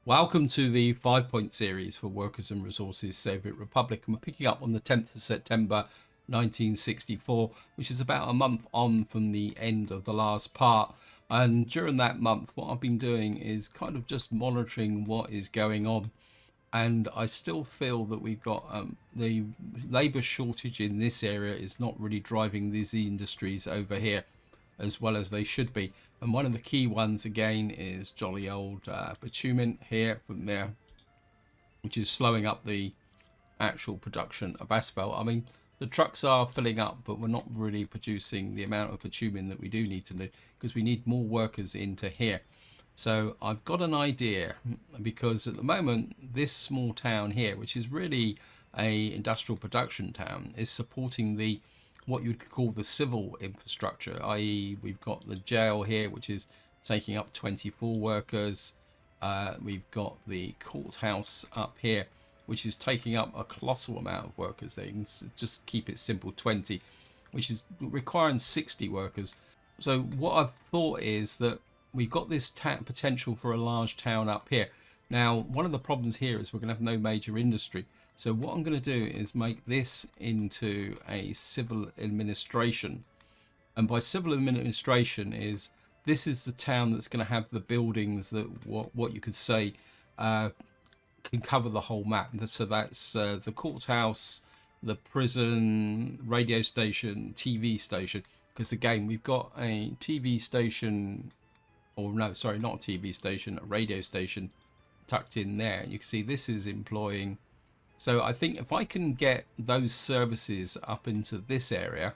Welcome to the 5-point series for Workers and Resources Soviet Republic, and we're picking up on the 10th of September 1964, which is about a month on from the end of the last part. And during that month, what I've been doing is kind of just monitoring what is going on. And I still feel that we've got the labour shortage in this area is not really driving these industries over here as well as they should be. And one of the key ones again is jolly old bitumen here from there, which is slowing up the actual production of asphalt. I mean, the trucks are filling up, but we're not really producing the amount of bitumen that we do need to do, because we need more workers into here. So I've got an idea, because at the moment this small town here, which is really a industrial production town, is supporting the what you'd call the civil infrastructure, i.e. we've got the jail here, which is taking up 24 workers. We've got the courthouse up here, which is taking up a colossal amount of workers. They can just keep it simple, 20, which is requiring 60 workers. So what I've thought is that we've got this potential for a large town up here. Now, one of the problems here is we're going to have no major industry. So what I'm going to do is make this into a civil administration. And by civil administration is, this is the town that's going to have the buildings that what you could say can cover the whole map. So that's the courthouse, the prison, radio station, TV station. Because again, we've got a TV station, or no, sorry, not a TV station, a radio station tucked in there. You can see this is employing. So I think if I can get those services up into this area,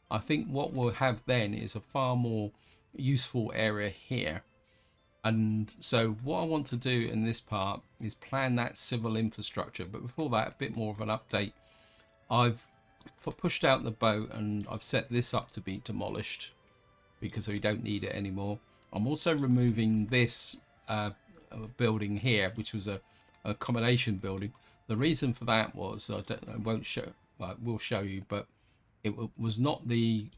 I think what we'll have then is a far more useful area here. And so what I want to do in this part is plan that civil infrastructure. But before that, a bit more of an update. I've pushed out the boat and I've set this up to be demolished because we don't need it anymore. I'm also removing this building here, which was a accommodation building. The reason for that was, I won't show, well, I will show you, but it was not the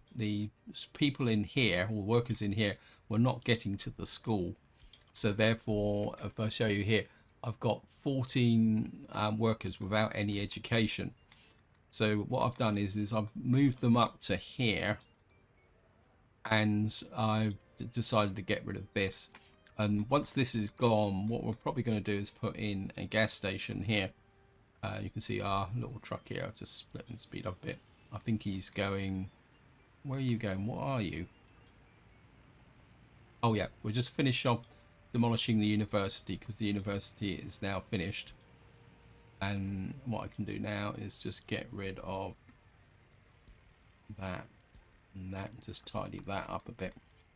people in here, or workers in here, were not getting to the school. So therefore, if I show you here, I've got 14 workers without any education. So what I've done is I've moved them up to here, and I've decided to get rid of this. And once this is gone, what we're probably going to do is put in a gas station here. You can see our little truck here. I'll just split and speed up a bit. I think he's going. Where are you going? What are you? Oh yeah, we'll just finish off demolishing the university, because the university is now finished. And what I can do now is just get rid of that and that, and just tidy that up a bit.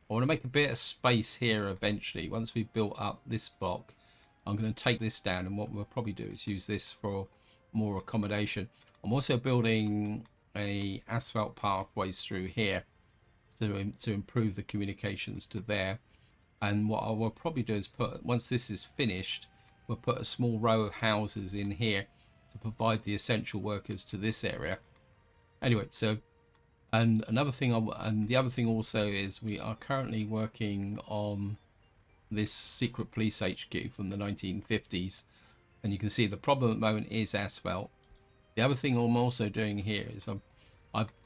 I want to make a bit of space here eventually. Once we've built up this block, I'm going to take this down, and what we'll probably do is use this for more accommodation. I'm also building a asphalt pathways through here to improve the communications to there. And what I will probably do is put, once this is finished, we'll put a small row of houses in here to provide the essential workers to this area. Anyway, so, and another thing, and the other thing also is we are currently working on this secret police HQ from the 1950s, and you can see the problem at the moment is asphalt. The other thing I'm also doing here is I'm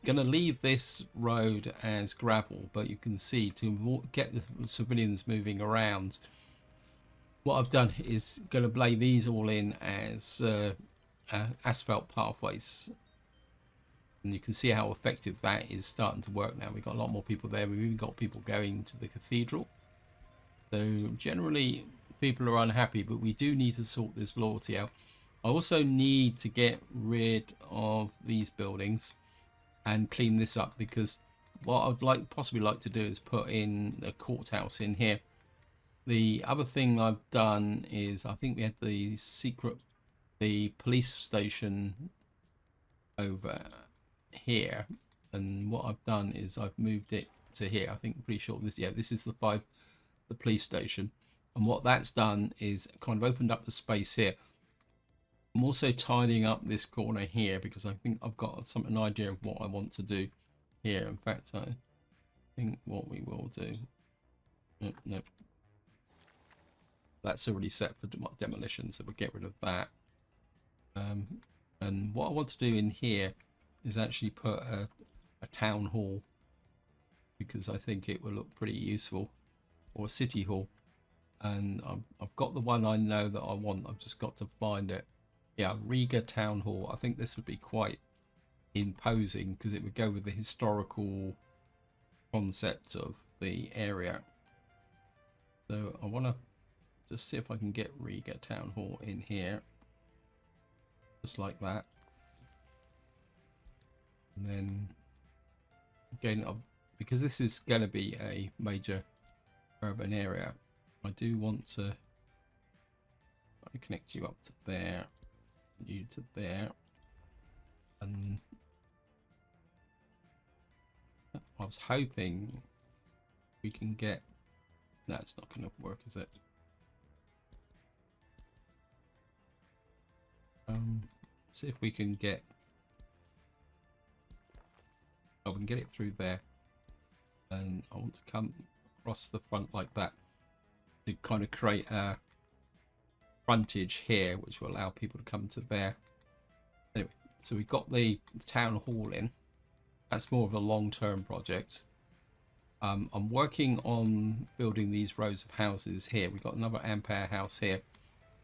going to leave this road as gravel, but you can see to get the civilians moving around, what I've done is going to lay these all in as asphalt pathways. And you can see how effective that is starting to work now. We've got a lot more people there. We've even got people going to the cathedral. So generally people are unhappy, but we do need to sort this loyalty out. I also need to get rid of these buildings and clean this up, because what I'd possibly like to do is put in a courthouse in here. The other thing I've done is, I think we had the police station over here, and what I've done is I've moved it to here. I think pretty sure this is the police station, and what that's done is kind of opened up the space here. I'm also tidying up this corner here, because I think I've got an idea of what I want to do here. In fact, I think what we will do, nope, that's already set for demolition, so we'll get rid of that. And what I want to do in here is actually put a town hall, because I think it will look pretty useful, or a city hall. And I've got the one I know that I want. I've just got to find it. Yeah, Riga Town Hall. I think this would be quite imposing because it would go with the historical concept of the area. So I want to just see if I can get Riga Town Hall in here, just like that. And then again, because this is going to be a major urban area, I do want to connect you up to there, you to there, and I was hoping we can get. That's not going to work, is it? See if we can get. Oh, we can get it through there, and I want to come across the front like that to kind of create a frontage here, which will allow people to come to there. Anyway, so we've got the town hall in. That's more of a long-term project. I'm working on building these rows of houses here. We've got another Ampere house here.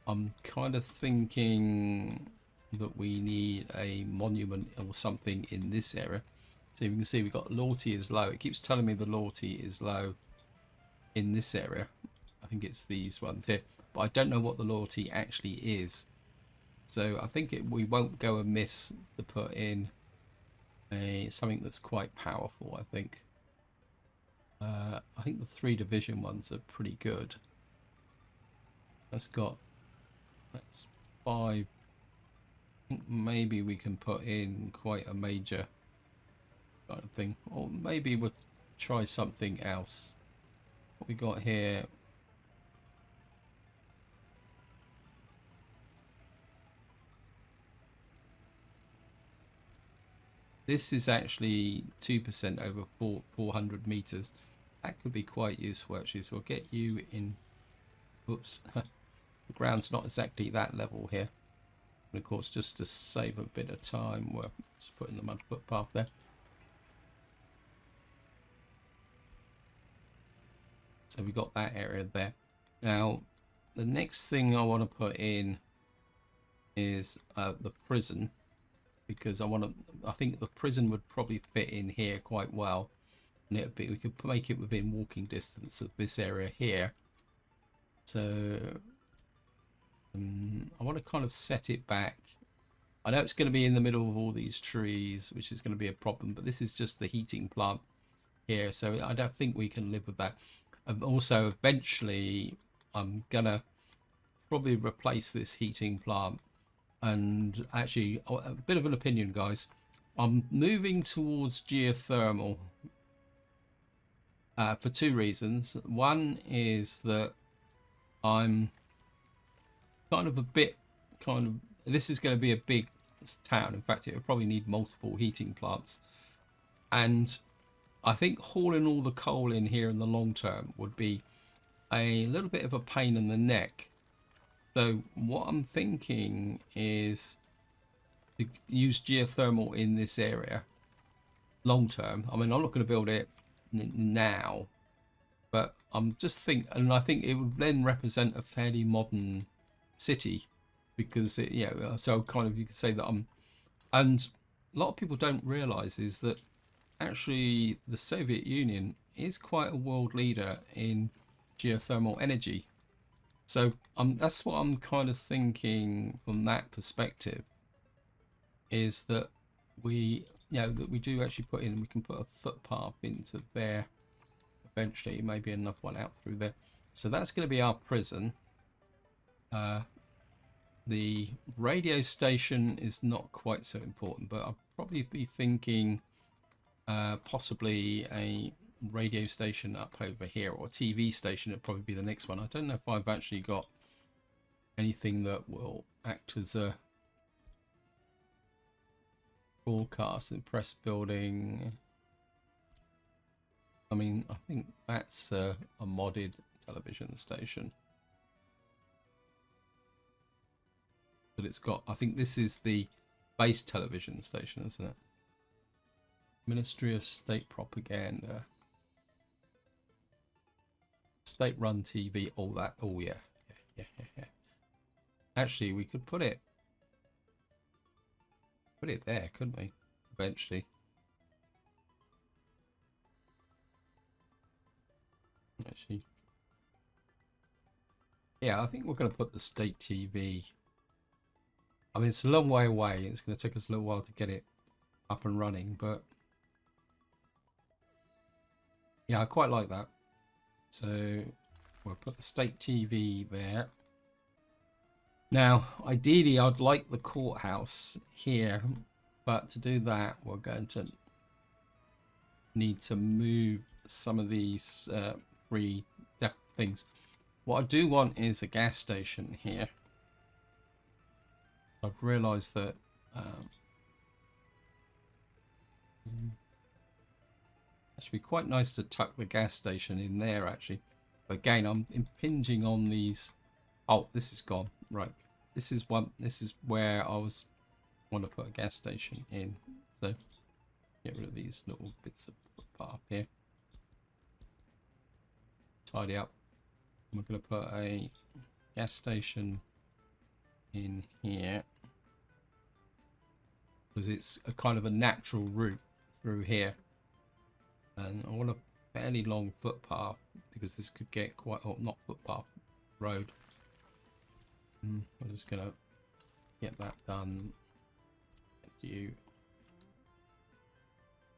I'm kind of thinking that we need a monument or something in this area. So you can see we've got loyalty is low. It keeps telling me the loyalty is low in this area. I think it's these ones here, but I don't know what the loyalty actually is. So I think we won't go amiss to put in something that's quite powerful. I think the 3 division ones are pretty good. That's 5. I think maybe we can put in quite a major kind of thing, or maybe we'll try something else. What we got here. This is actually 2% over 400 meters. That could be quite useful actually. So I'll get you in. Oops, the ground's not exactly that level here. And of course, just to save a bit of time, we're just putting the mud footpath there. So we got that area there. Now, the next thing I want to put in is the prison, because I think the prison would probably fit in here quite well, and we could make it within walking distance of this area here. So I want to kind of set it back. I know it's going to be in the middle of all these trees, which is going to be a problem, but this is just the heating plant here, so I don't think we can live with that. Also, eventually, I'm gonna probably replace this heating plant. And actually, a bit of an opinion, guys. I'm moving towards geothermal for 2 reasons. One is that I'm this is going to be a big town. In fact, it will probably need multiple heating plants. And I think hauling all the coal in here in the long term would be a little bit of a pain in the neck. So what I'm thinking is to use geothermal in this area long term. I mean, I'm not going to build it now, but I'm just and I think it would then represent a fairly modern city, because so kind of you could say that and a lot of people don't realize is that actually the Soviet Union is quite a world leader in geothermal energy. So that's what I'm kind of thinking from that perspective, is that we do actually we can put a footpath into there eventually, maybe another one out through there. So that's going to be our prison. The radio station is not quite so important, but I'll probably be thinking possibly a radio station up over here, or a TV station. It'd probably be the next one. I don't know if I've actually got anything that will act as a broadcast and press building. I mean, I think that's a modded television station. but it's got, I think this is the base television station, isn't it? Ministry of State Propaganda. State-run TV, all that. Oh, yeah. Yeah. Actually, we could put it there, couldn't we? Eventually. Actually. Yeah, I think we're going to put the state TV. I mean, it's a long way away. It's going to take us a little while to get it up and running, but yeah, I quite like that. So we'll put the state TV there. Now, ideally, I'd like the courthouse here, but to do that, we're going to need to move some of these free things. What I do want is a gas station here. I've realised that it should be quite nice to tuck the gas station in there, actually. But again, I'm impinging on these. Oh, this is gone. Right. This is where I want to put a gas station in. So get rid of these little bits of footpath here. Tidy up. We're going to put a gas station in here because it's a kind of a natural route through here, and I want a fairly long footpath because this could get quite, oh, not footpath, road. I'm just going to get that done. Thank you.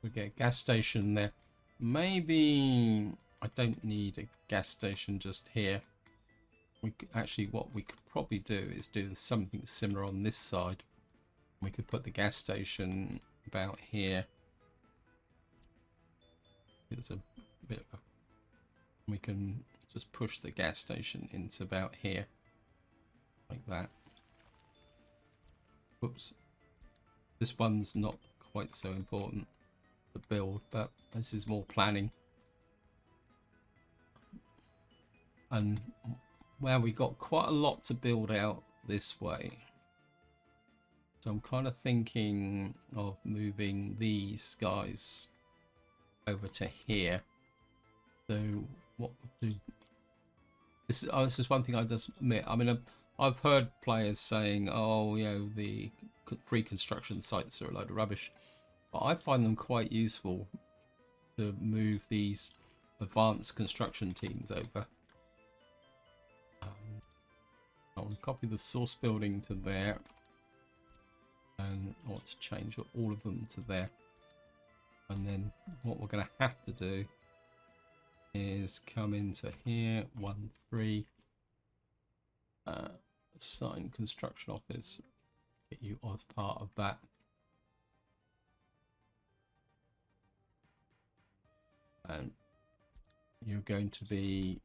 We get a gas station there. Maybe I don't need a gas station just here. We could, actually, what we could probably do is do something similar on this side. We could put the gas station about here. It's a bit of a, we can just push the gas station into about here, like that. Oops. This one's not quite so important to build, but this is more planning. And well, we got quite a lot to build out this way. So I'm kind of thinking of moving these guys over to here. So what we'll do, this is one thing I just admit. I mean, I've heard players saying, oh, you know, the free construction sites are a load of rubbish, but I find them quite useful to move these advanced construction teams over. I'll copy the source building to there, and I want to change all of them to there. And then what we're going to have to do is come into here, 1-3, assign construction office, get you as part of that. And you're going to be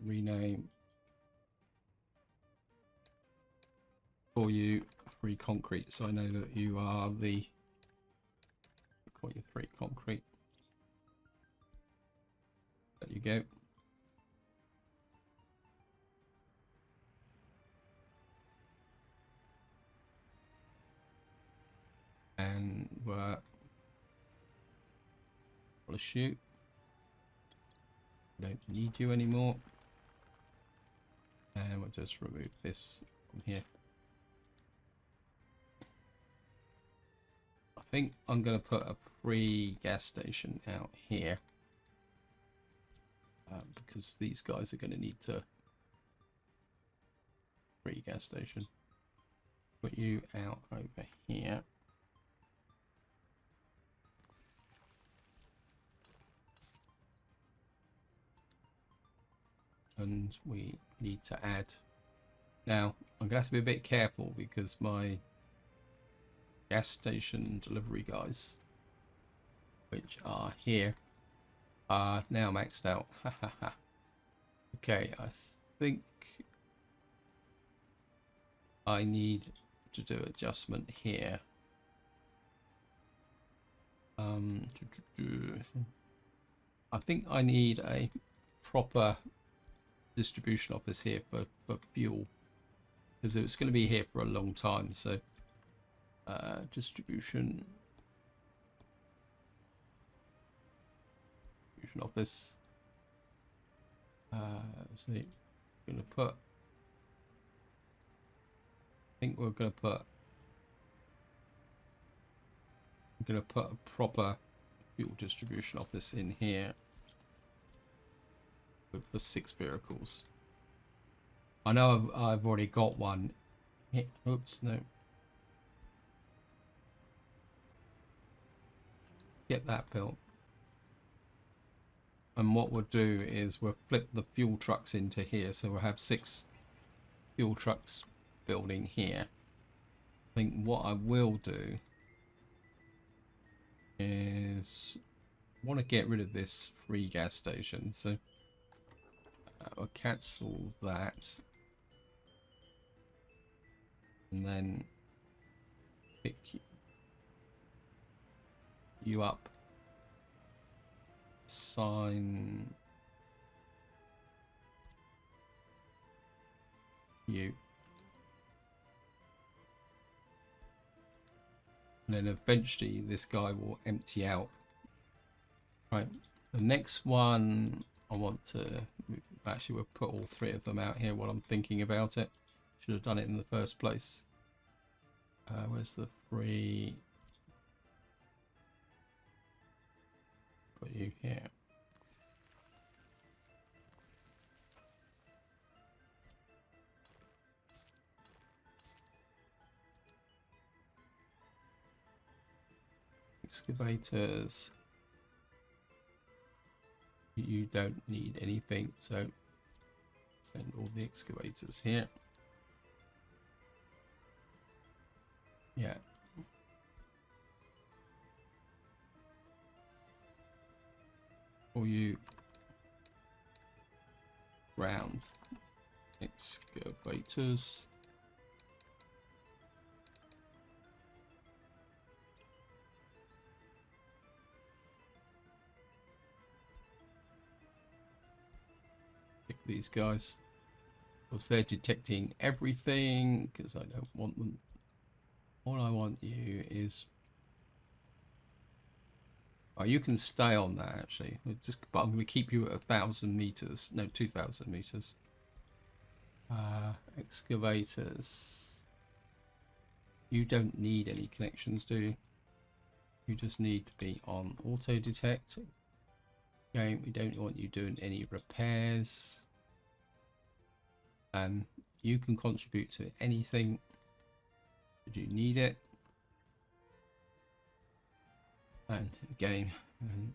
rename for you free concrete, so I know that you are the, call you free concrete. There you go. And we're gonna shoot. Don't need you anymore. And we'll just remove this from here. I think I'm going to put a free gas station out here. Because these guys are going to need to free gas station. Put you out over here. And we need to add. Now, I'm going to have to be a bit careful because my gas station delivery guys, which are here, are now maxed out. Okay, I think I need to do adjustment here. I think I need a proper distribution office here for fuel. because it's going to be here for a long time. So distribution office. So we're going to put, I think we're going to put a proper fuel distribution office in here for 6 vehicles. I know I've already got one. Oops, no. Get that built. And what we'll do is we'll flip the fuel trucks into here. So we'll have 6 fuel trucks building here. I think what I will do is I want to get rid of this free gas station. So I'll cancel that. And then pick you up. Sign you. And then eventually this guy will empty out. Right. The next one I want to actually we'll put all 3 of them out here while I'm thinking about it. Should have done it in the first place. Where's the 3? Put you here. Excavators. You don't need anything, so send all the excavators here. Yeah. For you ground excavators. Pick these guys. Because they're detecting everything, because I don't want them. All I want you is... Oh, you can stay on that actually. But I'm going to keep you at 1,000 meters. No, 2,000 meters. Excavators. You don't need any connections, do you? You just need to be on auto detect. Okay, we don't want you doing any repairs. And you can contribute to anything. Did you need it? And again, and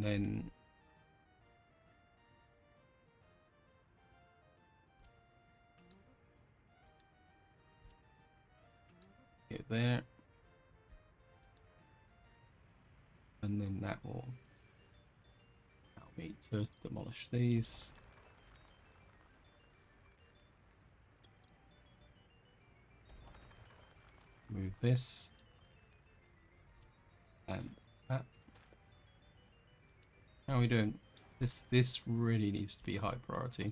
then get there, and then that will allow me to demolish these. Move this and that. How are we doing? This really needs to be high priority.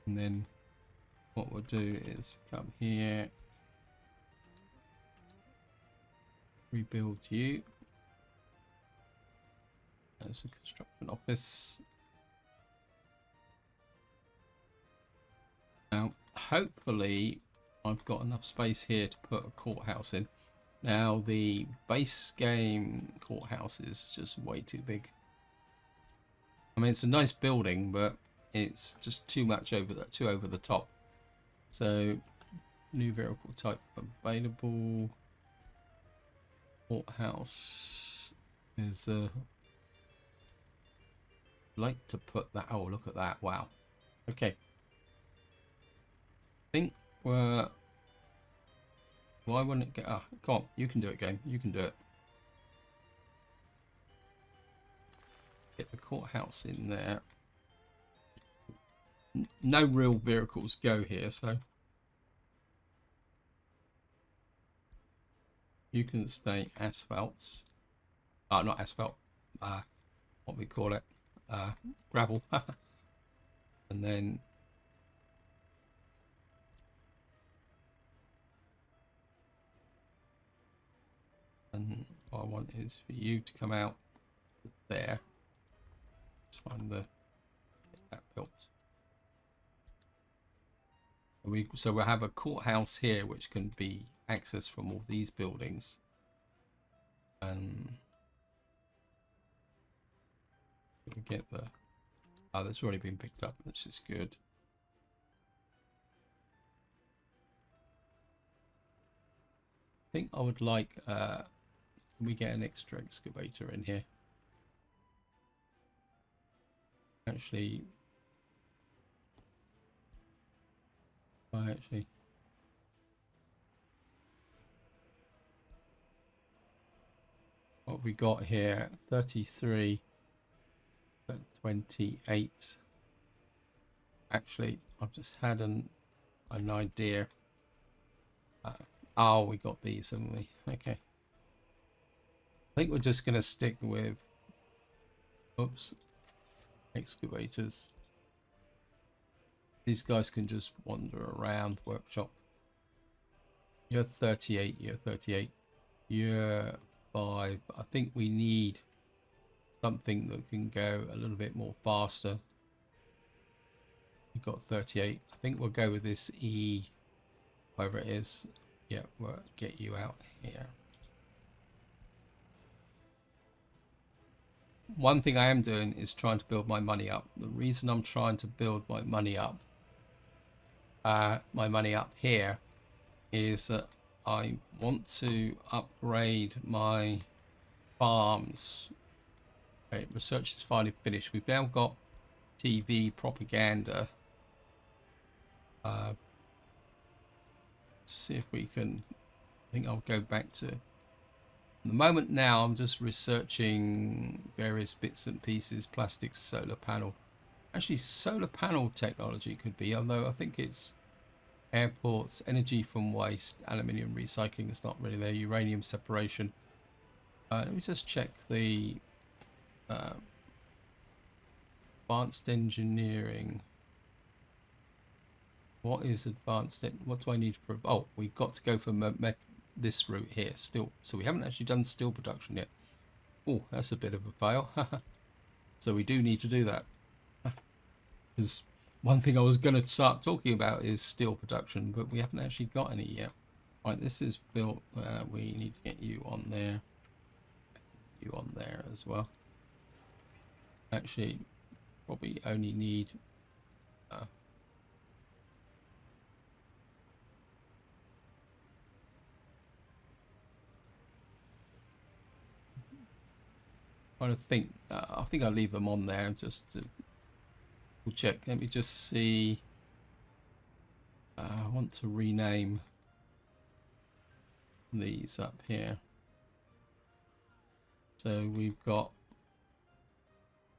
And then what we'll do is come here, rebuild you as a construction office. Now, hopefully, I've got enough space here to put a courthouse in. Now, the base game courthouse is just way too big. I mean, it's a nice building, but it's just too much over the top. So, new vehicle type available. Courthouse is like to put that. Oh, look at that! Wow. Okay. I think we're... Why wouldn't it get... Ah, come on, you can do it, game. You can do it. Get the courthouse in there. No real vehicles go here, so... You can stay asphalt. Not asphalt. What we call it. Gravel. And then what I want is for you to come out there. Let's find that built. So we'll have a courthouse here which can be accessed from all these buildings. And we get the that's already been picked up, which is good. I think I would like can we get an extra excavator in here? Actually, what we got here, 33, 28. Actually, I've just had an idea. Oh, we got these, haven't we? Okay. I think we're just going to stick with, oops, excavators. These guys can just wander around workshop. You're 38, you're 38. You're 5. I think we need something that can go a little bit more faster. We've got 38. I think we'll go with this E, whatever it is. Yeah, we'll get you out here. One thing I am doing is trying to build my money up. The reason I'm trying to build my money up here is that I want to upgrade my farms. Okay, research is finally finished. We've now got TV propaganda. Let's see if we can. I think I'll go back to the moment now. I'm just researching various bits and pieces. Plastics, solar panel. Actually, solar panel technology could be, although I think it's airports, energy from waste, aluminium recycling is not really there, uranium separation. Let me just check the advanced engineering. What is advanced? What do I need for? Oh, we've got to go for this route here still. So we haven't actually done steel production yet. Oh, that's a bit of a fail. So we do need to do that. Because one thing I was going to start talking about is steel production, but we haven't actually got any yet. Right, this is built. We need to get you on there. You on there as well. Actually, probably only need. Trying to think. I think I'll leave them on there just to check. Let me just see. I want to rename these up here. So we've got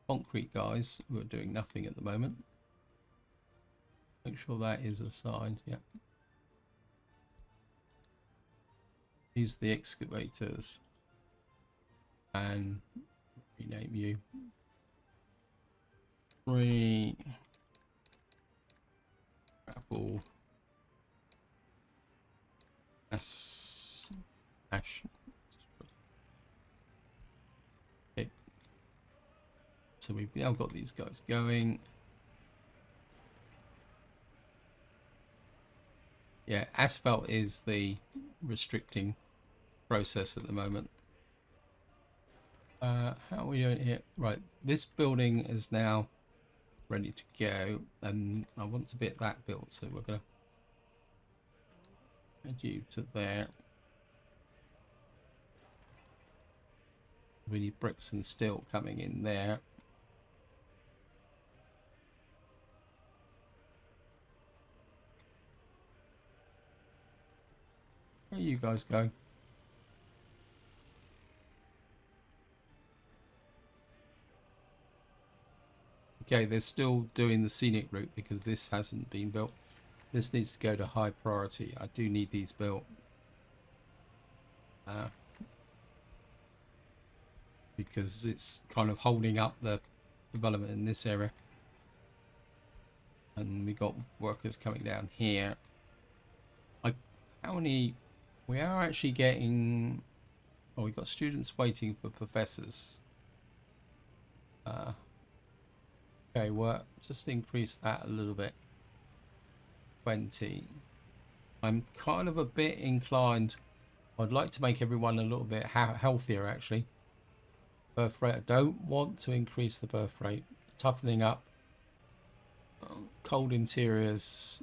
concrete guys who are doing nothing at the moment. Make sure that is assigned. Yeah. These are the excavators. And rename you. Apple. Ash. Okay. So we've now got these guys going. Yeah, asphalt is the restricting process at the moment. How are we doing here? Right, this building is now ready to go, and I want to get that built, so we're gonna add you to there. We need bricks and steel coming in there. Where are you guys going? Okay, they're still doing the scenic route because this hasn't been built. This needs to go to high priority. I do need these built. Because it's kind of holding up the development in this area. and we got workers coming down here. How many? We are actually getting. Oh, we got students waiting for professors. Okay, well, just increase that a little bit. 20. I'm kind of a bit inclined. I'd like to make everyone a little bit healthier, actually. Birth rate. I don't want to increase the birth rate. Toughening up. Cold interiors.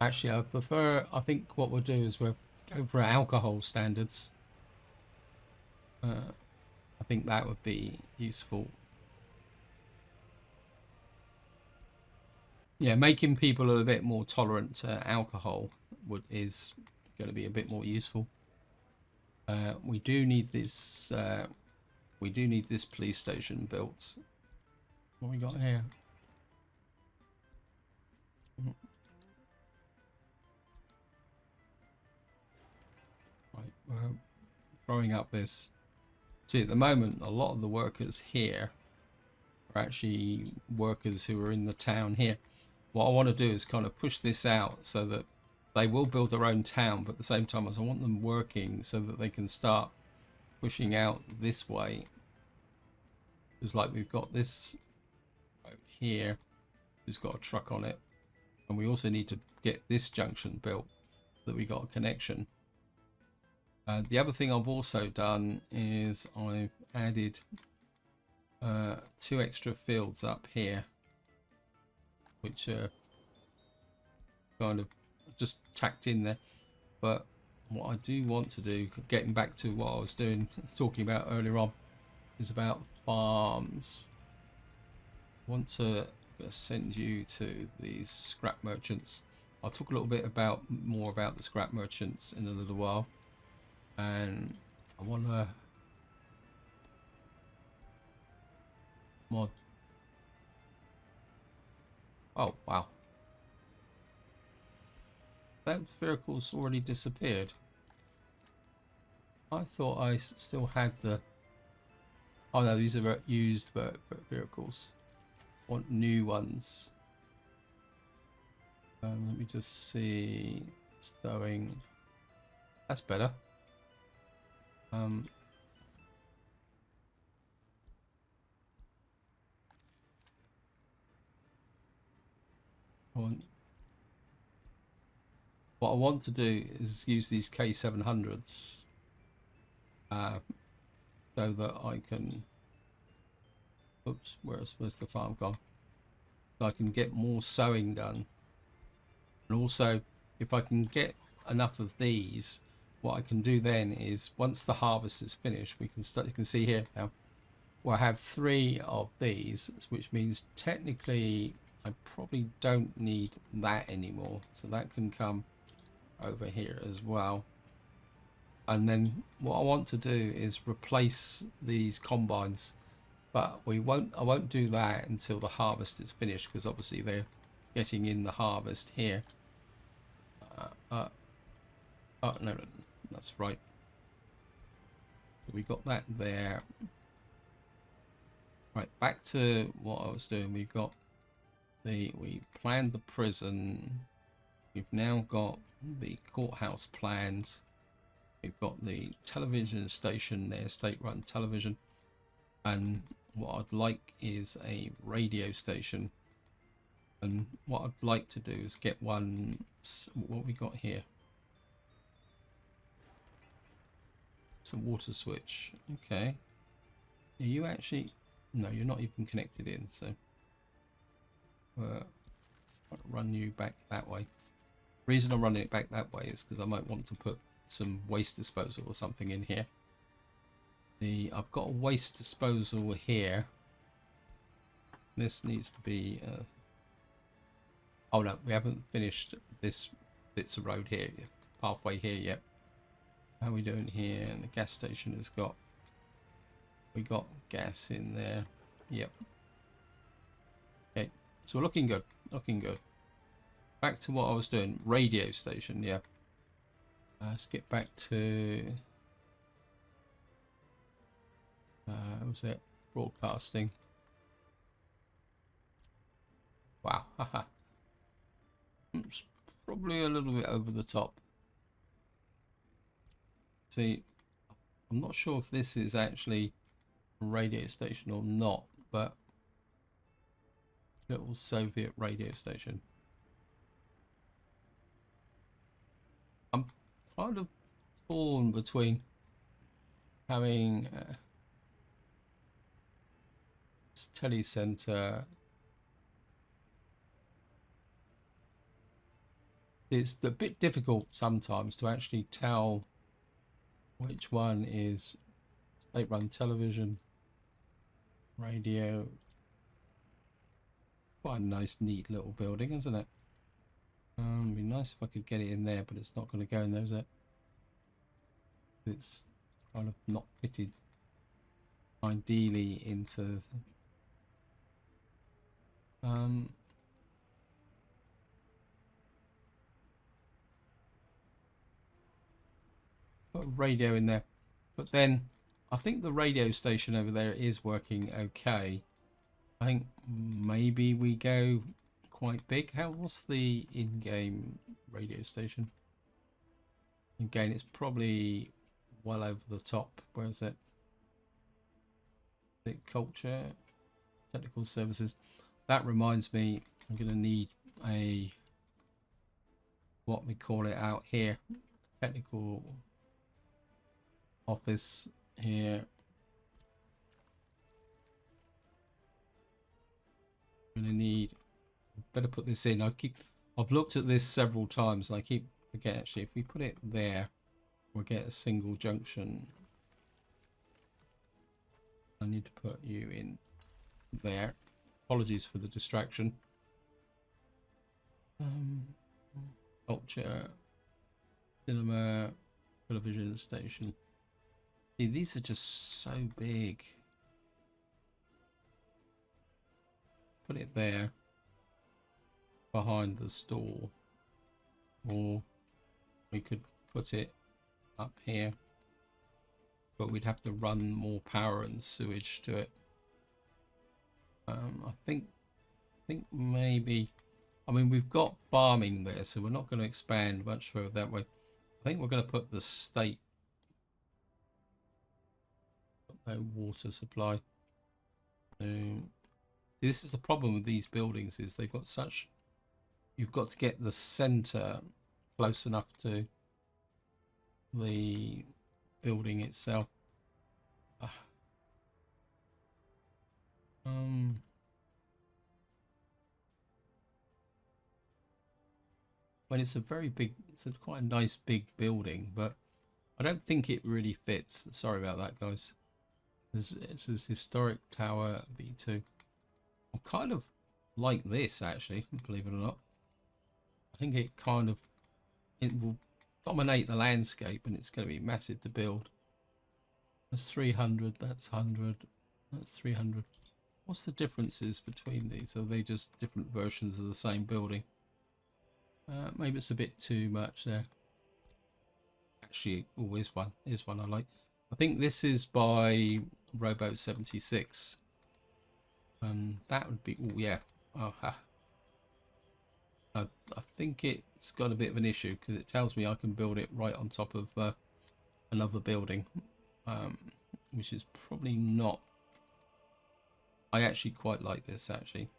Actually, I prefer. I think what we'll do is we'll go for alcohol standards. I think that would be useful. Yeah, making people a little bit more tolerant to alcohol is going to be a bit more useful. We do need this. We do need this police station built. What we got here? Right, we're throwing up this. See, at the moment, a lot of the workers here are actually workers who are in the town here. What I want to do is kind of push this out so that they will build their own town, but at the same time as I want them working so that they can start pushing out this way. It's like we've got this road here who's got a truck on it, and we also need to get this junction built so that we got a connection. The other thing I've also done is I've added 2 extra fields up here, which are kind of just tacked in there. But what I do want to do, getting back to what I was talking about earlier on, is about farms. I want to send you to these scrap merchants. I'll talk a little bit more about the scrap merchants in a little while. And I want to mod. Oh, wow. That vehicle's already disappeared. I thought I still had the... Oh no, these are used vehicles. I want new ones. Let me just see. Stowing. That's better. What I want to do is use these K700s so that I can... Oops, where's the farm gone? So I can get more sowing done. And also, if I can get enough of these, what I can do then is once the harvest is finished, we can start. You can see here now. Well, I have 3 of these, which means technically I probably don't need that anymore. So that can come over here as well. And then what I want to do is replace these combines, but I won't do that until the harvest is finished, because obviously they're getting in the harvest here. Oh no, that's right. We got that there. Right, back to what I was doing. We planned the prison. We've now got the courthouse planned. We've got the television station there, state-run television. And what I'd like is a radio station. And what I'd like to do is get one... What we got here? It's a water switch. Okay. Are you actually... No, you're not even connected in, so... I'll run you back that way. The reason I'm running it back that way is because I might want to put some waste disposal or something in here. I've got a waste disposal here. This needs to be... Oh no, we haven't finished this bits of road here, halfway here yet. How are we doing here? And the gas station has got... We got gas in there. Yep. Okay, so we're looking good. Looking good. Back to what I was doing. Radio station, yeah. Let's get back to... what was it? Broadcasting. Wow. It's probably a little bit over the top. See, I'm not sure if this is actually a radio station or not, but little Soviet radio station. I'm kind of torn between having this telecenter. It's a bit difficult sometimes to actually tell which one is state-run television, radio. Quite a nice, neat little building, isn't it? It'd be nice if I could get it in there, but it's not going to go in there, is it? It's kind of not fitted ideally into put a radio in there, but then I think the radio station over there is working okay. I think maybe we go quite big. What's the in-game radio station? Again, it's probably well over the top. Where is it? Culture, technical services. That reminds me, I'm going to need a, what we call it out here, technical office here. I'm going to need, better put this in. I've looked at this several times and I keep forgetting. Actually, if we put it there, we'll get a single junction. I need to put you in there. Apologies for the distraction. Culture, cinema, television station. See, these are just so big. Put it there behind the stall, or we could put it up here, but we'd have to run more power and sewage to it. I think maybe, I mean, we've got farming there, so we're not going to expand much further that way. I think we're going to put the state, no water supply. This is the problem with these buildings, is they've got such, you've got to get the center close enough to the building itself. When it's a very big, it's a quite a nice big building, but I don't think it really fits. Sorry about that, guys. It's this historic tower B2. I kind of like this, actually, believe it or not. I think it kind of, it will dominate the landscape, and it's going to be massive to build. That's 300, that's 100, that's 300. What's the differences between these? Are they just different versions of the same building? Maybe it's a bit too much there. Actually, oh, here's one. Here's one I like. I think this is by Rowboat 76. That would be, oh yeah. I think it's got a bit of an issue because it tells me I can build it right on top of another building, which is probably not. I actually quite like this, actually.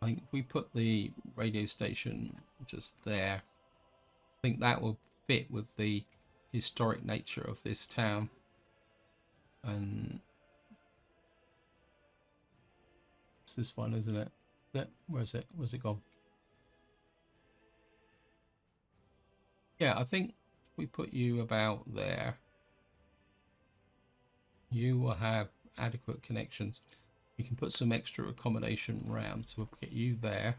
I think if we put the radio station just there, I think that will fit with the historic nature of this town. And it's this one, isn't it? Where's it? Where's it gone? Yeah, I think if we put you about there, you will have adequate connections. We can put some extra accommodation around, so we'll get you there.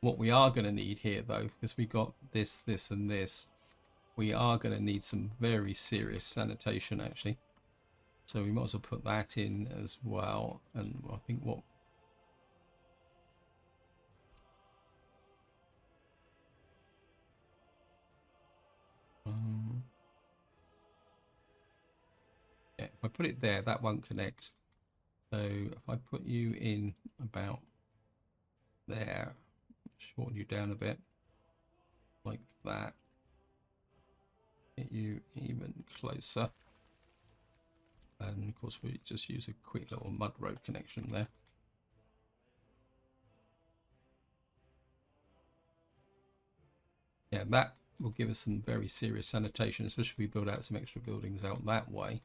What we are going to need here, though, because we got this, this, and this, we are going to need some very serious sanitation, actually. So we might as well put that in as well. And I think what... yeah, if I put it there, that won't connect. So if I put you in about there, shorten you down a bit, like that, get you even closer. And of course we just use a quick little mud road connection there. Yeah, that will give us some very serious sanitation, especially if we build out some extra buildings out that way.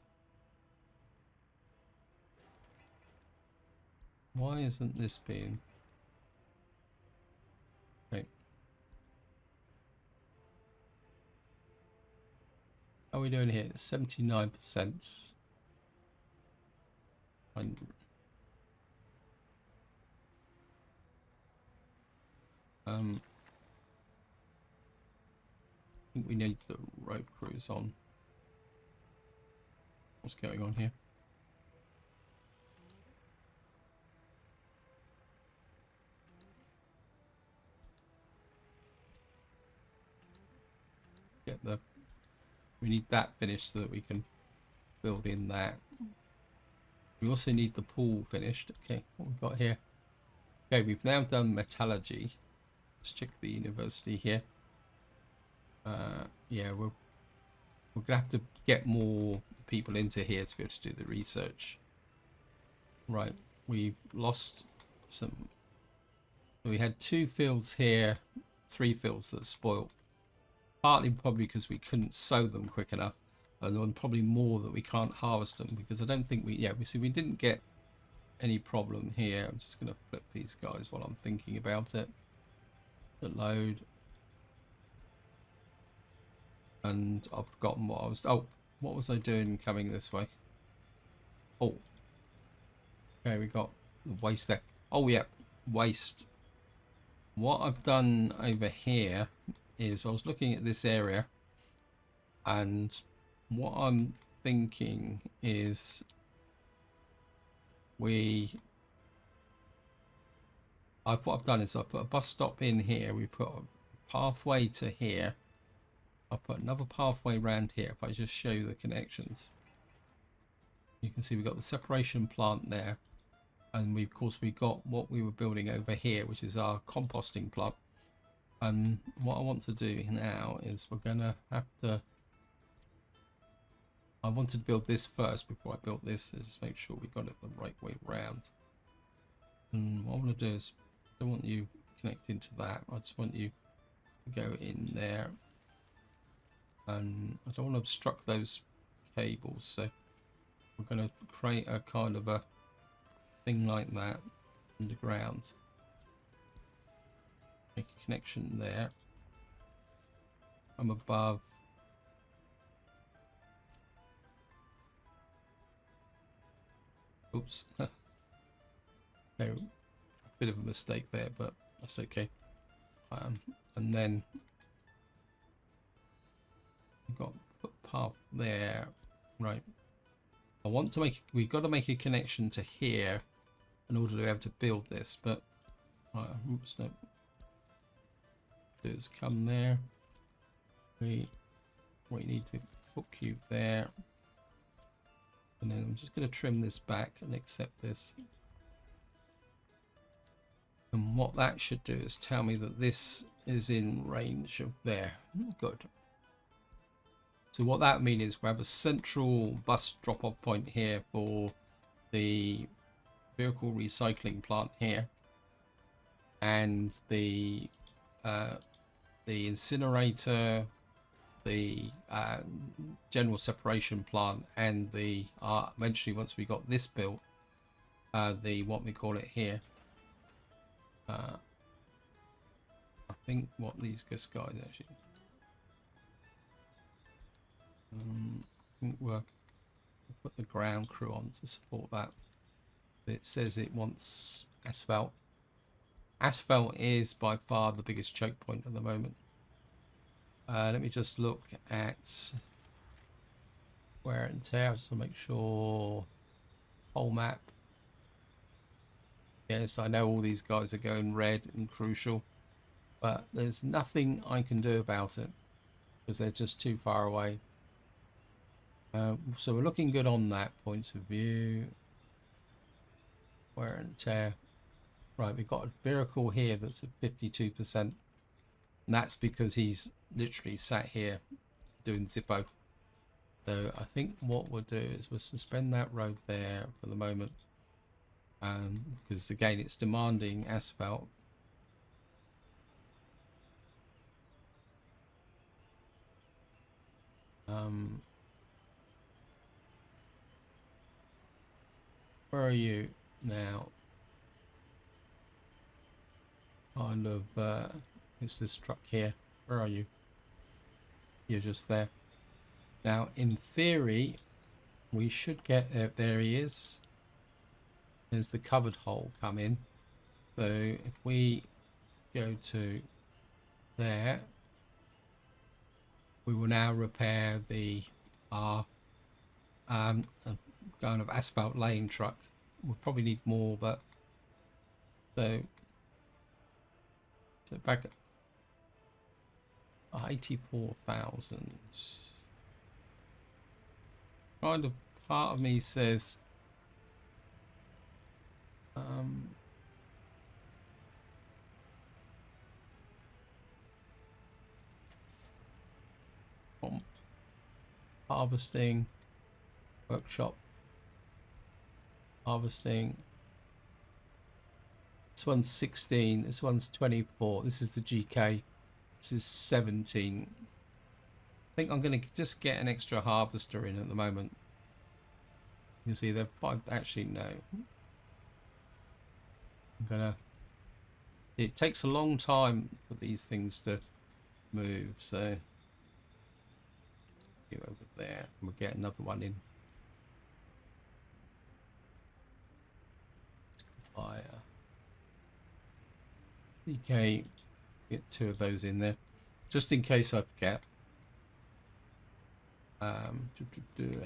Why isn't this being... Okay. How are we doing here? 79%. I think we need the road crews on. What's going on here? Get the... We need that finished so that we can build in that. We also need the pool finished. Okay, what we've got here. Okay, we've now done metallurgy. Let's check the university here. Yeah, we're gonna have to get more people into here to be able to do the research. Right, we've lost some. We had 2 fields here, 3 fields that spoiled. Partly probably because we couldn't sow them quick enough, and probably more that we can't harvest them because I don't think we see we didn't get any problem here. I'm just going to flip these guys while I'm thinking about it. The load. And I've forgotten what I was... Oh, what was I doing coming this way? Oh. Okay, we got the waste there. Oh, yeah. Waste. What I've done over here is I was looking at this area. And what I'm thinking is... What I've done is I put a bus stop in here. We put a pathway to here. I'll put another pathway around here. If I just show you the connections, you can see we've got the separation plant there, and of course we got what we were building over here, which is our composting plant. And what I want to do now is we're gonna have to... I wanted to build this first before I built this, so just make sure we got it the right way round. And what I'm gonna do is I don't want you connecting to that. I just want you to go in there. And I don't want to obstruct those cables, so we're going to create a kind of a thing like that underground. Make a connection there. From above. Oops. No, a bit of a mistake there, but that's okay. And then we've got a path there, right? I want to make... We've got to make a connection to here in order to be able to build this, but oops, no. Do is come there. We need to put cube there, and then I'm just going to trim this back and accept this. And what that should do is tell me that this is in range of there. Good. So what that means is we have a central bus drop-off point here for the vehicle recycling plant here, and the incinerator, the general separation plant, and the eventually once we got this built, the what we call it here. I think what these guys actually. I think we'll put the ground crew on to support that. It says it wants asphalt. Asphalt is by far the biggest choke point at the moment. Let me just look at wear and tear just to make sure. Whole map. Yes, I know all these guys are going red and crucial, but there's nothing I can do about it because they're just too far away. So we're looking good on that point of view. wear and tear. Right, we've got a vehicle here that's at 52%. And that's because he's literally sat here doing Zippo. So I think what we'll do is we'll suspend that road there for the moment. Because again, it's demanding asphalt. Where are you now? Kind of, it's this truck here. Where are you? You're just there. Now, in theory, we should get, there he is. There's the covered hole come in. So if we go to there, we will now repair the kind of asphalt laying truck. We'll probably need more, but so back at 84,000. Kind of part of me says harvesting workshop, harvesting. This one's 16, this one's 24, this is the GK, this is 17. I think I'm going to just get an extra harvester in at the moment. You see they're actually no, I'm gonna, it takes a long time for these things to move, so go over there and we'll get another one in. Fire. Okay, get 2 of those in there, just in case I forget.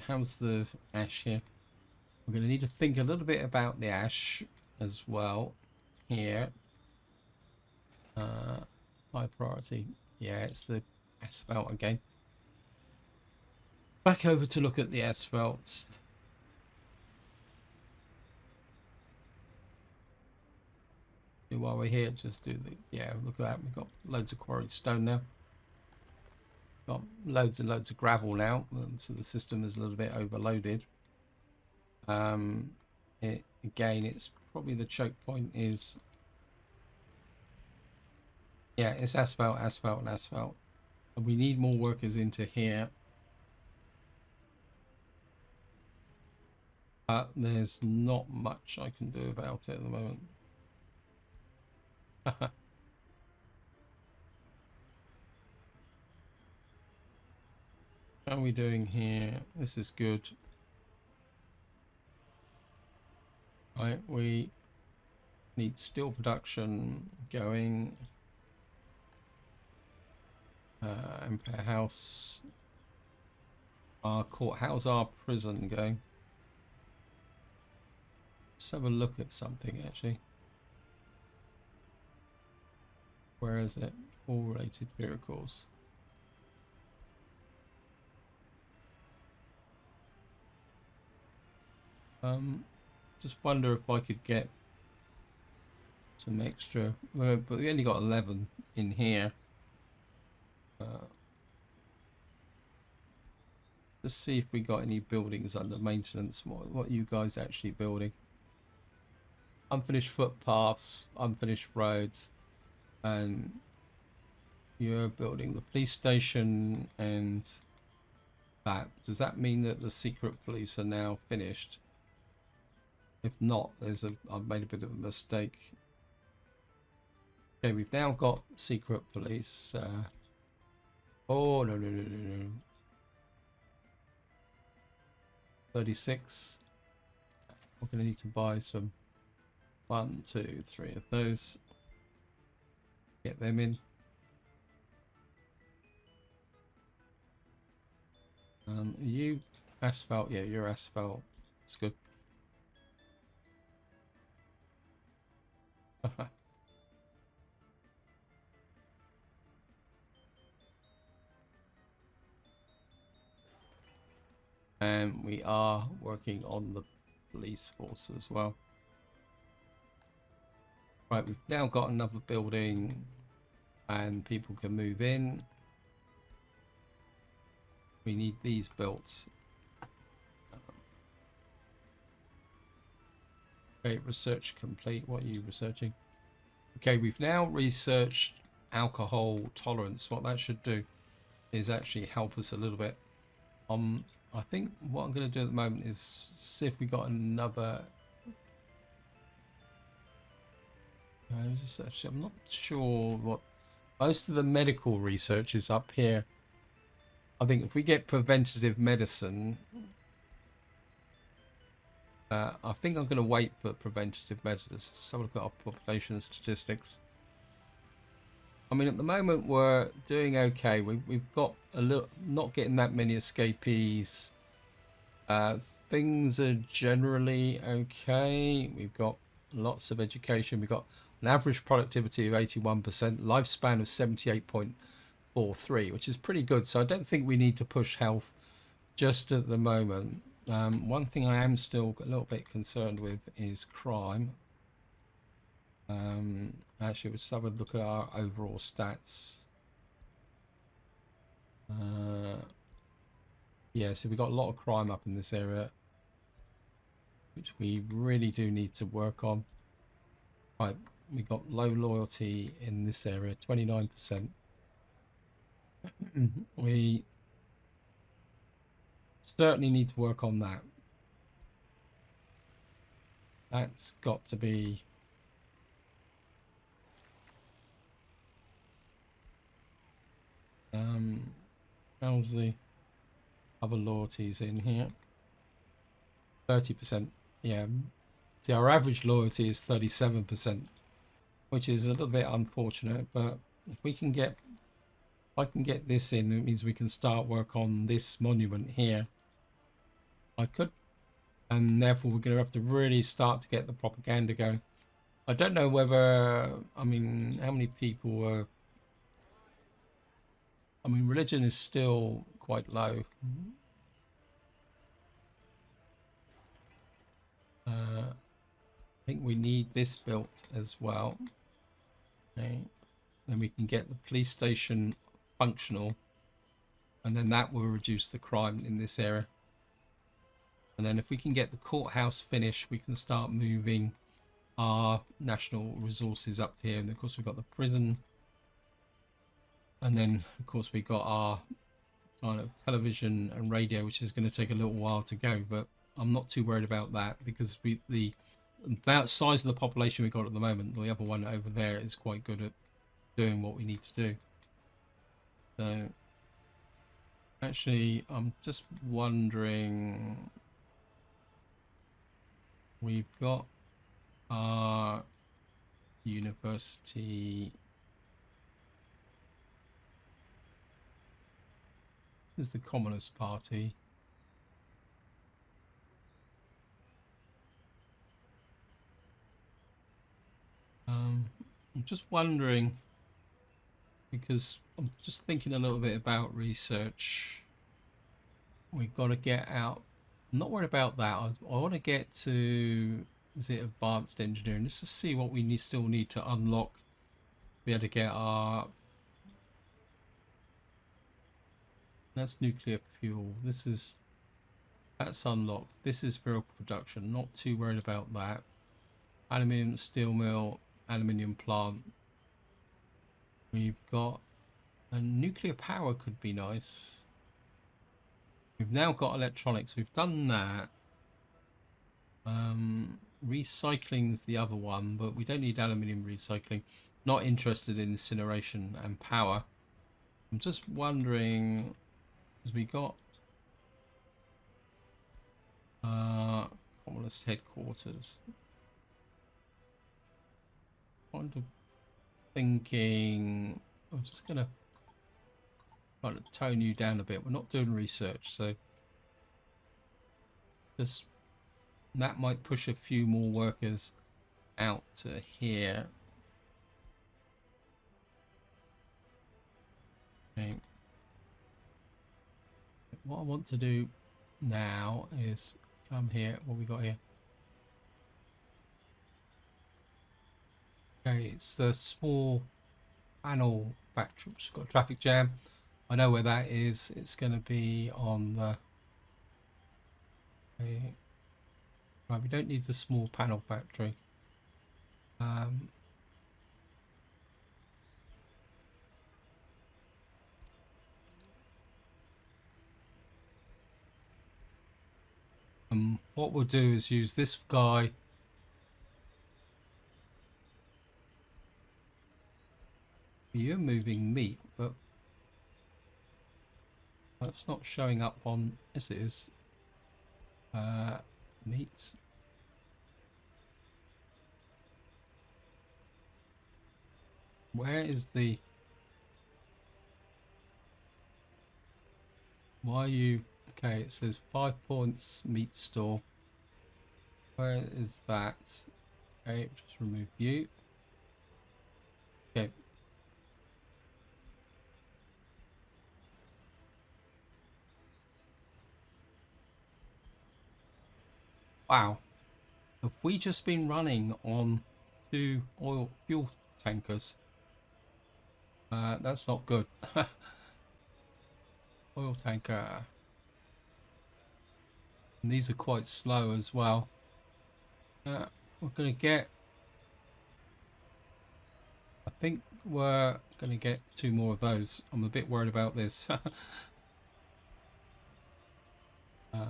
How's the ash here? We're going to need to think a little bit about the ash as well here. High priority. Yeah, it's the asphalt again. Back over to look at the asphalt. While we're here, just do the, yeah, look at that. We've got loads of quarried stone now. Got loads and loads of gravel now, so the system is a little bit overloaded. Again, it's probably the choke point is, yeah, it's asphalt, asphalt, and asphalt. And we need more workers into here. There's not much I can do about it at the moment. How are we doing here? This is good. Right, we need steel production going. Empire House. Our court. How's our prison going? Let's have a look at something actually. Where is it? All related vehicles. Just wonder if I could get some extra, but we only got 11 in here. Let's see if we got any buildings under maintenance. What are you guys actually building? Unfinished footpaths, unfinished roads, and you're building the police station and that. Does that mean that the secret police are now finished? If not, I've made a bit of a mistake. Okay, we've now got secret police. Oh, no. 36. We're going to need to buy some 1, 2, 3 of those. Get them in. You asphalt? Yeah, you're asphalt. It's good. And we are working on the police force as well. Right, we've now got another building and people can move in. We need these built. Okay, research complete. What are you researching? Okay, we've now researched alcohol tolerance. What that should do is actually help us a little bit. I think what I'm going to do at the moment is see if we got another. I'm not sure what. Most of the medical research is up here. I think if we get preventative medicine, I think I'm going to wait for preventative measures. So we've got our population statistics. I mean, at the moment we're doing okay. We've got a little, not getting that many escapees. Things are generally okay. We've got lots of education. We've got an average productivity of 81%, lifespan of 78.43, which is pretty good. So I don't think we need to push health just at the moment. One thing I am still a little bit concerned with is crime. Actually, let's have a look at our overall stats. Yeah, so we've got a lot of crime up in this area, which we really do need to work on. Right, we got low loyalty in this area, 29%. We certainly need to work on that. That's got to be how's the other loyalties in here? 30%. Yeah. See, our average loyalty is 37%, which is a little bit unfortunate, but if we can get, if I can get this in, it means we can start work on this monument here. I could, and therefore we're going to have to really start to get the propaganda going. I don't know whether, I mean, how many people were, I mean, religion is still quite low. I think we need this built as well. Okay. Then we can get the police station functional, and then that will reduce the crime in this area. And then if we can get the courthouse finished, we can start moving our national resources up here. And of course we've got the prison, and then of course we got our kind of television and radio, which is going to take a little while to go, but I'm not too worried about that because the size of the population we've got at the moment, the other one over there is quite good at doing what we need to do. So actually I'm just wondering, we've got our university, this is the Communist Party. I'm just wondering, because I'm just thinking a little bit about research. We've got to get out. I'm not worried about that. I want to get to, is it advanced engineering, just to see what we still need to unlock to be able to get our, that's nuclear fuel. That's unlocked. This is vehicle production. Not too worried about that. Aluminium steel mill, aluminium plant. We've got a nuclear power, could be nice. We've now got electronics. We've done that. Recycling's the other one, but we don't need aluminium recycling. Not interested in incineration and power. I'm just wondering, as we got communist headquarters. Kind of thinking, I'm just gonna kind of tone you down a bit. We're not doing research, so just that might push a few more workers out to here. Okay. What I want to do now is come here. What we got here? Okay, it's the small panel factory which has got a traffic jam. I know where that is. It's going to be on the... Okay. Right, we don't need the small panel factory. What we'll do is use this guy. You're moving meat, but that's not showing up on... Yes, it is. Meat. Where is the... Why are you... Okay, it says 5 points meat store. Where is that? Okay, just remove you. Okay. Wow. Have we just been running on 2 oil fuel tankers? That's not good. Oil tanker. And these are quite slow as well. We're going to get... I think we're going to get 2 more of those. I'm a bit worried about this. And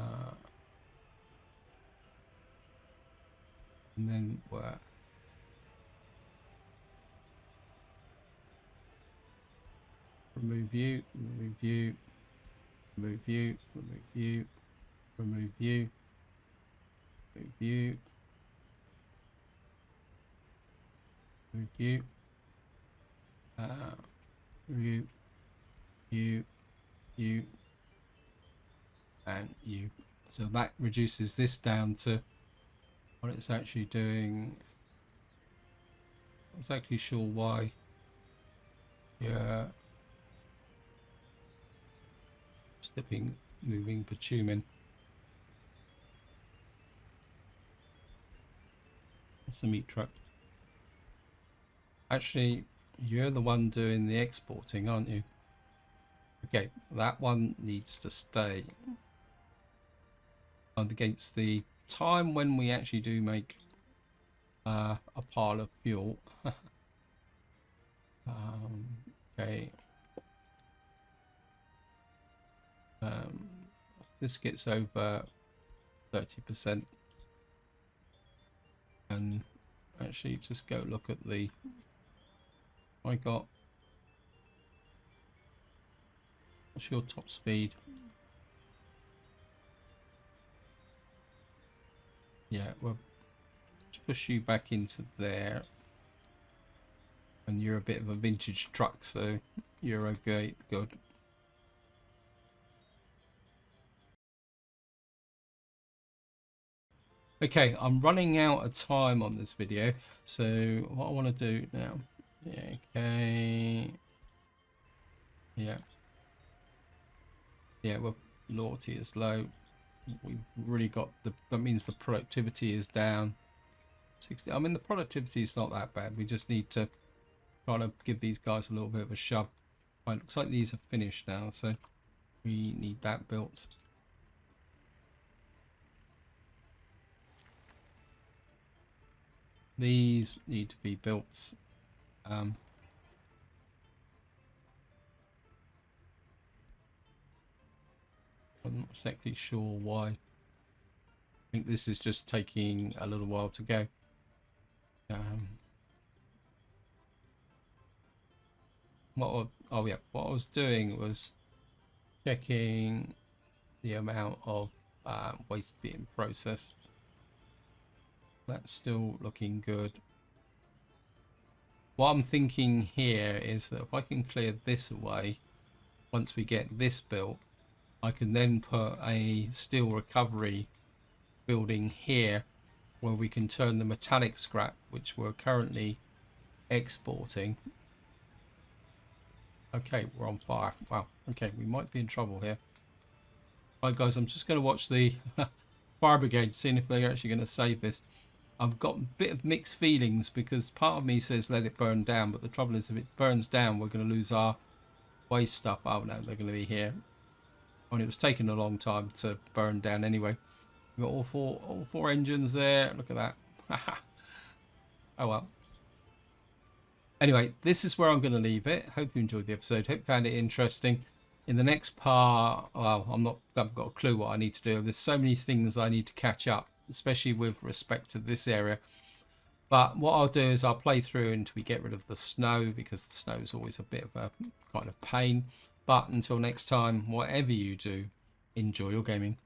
then we're... Remove you, remove you, remove you, remove you, remove you, remove you, remove you, you, and you. So that reduces this down to what it's actually doing. I'm not exactly sure why. Yeah. Slipping, moving bitumen. That's the meat truck. Actually, you're the one doing the exporting, aren't you? Okay, that one needs to stay. And against the time when we actually do make a pile of fuel. Okay. This gets over 30%. And actually just go look at the... I got... What's your top speed? Yeah, we'll just push you back into there. And you're a bit of a vintage truck, so you're okay, good. Okay, I'm running out of time on this video, so what I want to do now... Yeah, okay... Yeah. Yeah, well, loyalty is low. We've really got the... That means the productivity is down. 60. I mean, the productivity is not that bad. We just need to try to give these guys a little bit of a shove. Right, looks like these are finished now, so we need that built. These need to be built. I'm not exactly sure why. I think this is just taking a little while to go. What I was doing was checking the amount of waste being processed. That's still looking good. What I'm thinking here is that if I can clear this away, once we get this built, I can then put a steel recovery building here where we can turn the metallic scrap, which we're currently exporting. Okay, we're on fire. Wow. Okay, we might be in trouble here. Right, guys, I'm just going to watch the fire brigade, seeing if they're actually going to save this. I've got a bit of mixed feelings because part of me says let it burn down, but the trouble is if it burns down, we're going to lose our waste stuff. Oh no, they're going to be here. And it was taking a long time to burn down anyway. We've got all four engines there. Look at that. Oh well. Anyway, this is where I'm going to leave it. Hope you enjoyed the episode. Hope you found it interesting. In the next part, well, I've got a clue what I need to do. There's so many things I need to catch up, especially with respect to this area. But what I'll do is I'll play through until we get rid of the snow, because the snow is always a bit of a kind of pain. But until next time, whatever you do, enjoy your gaming.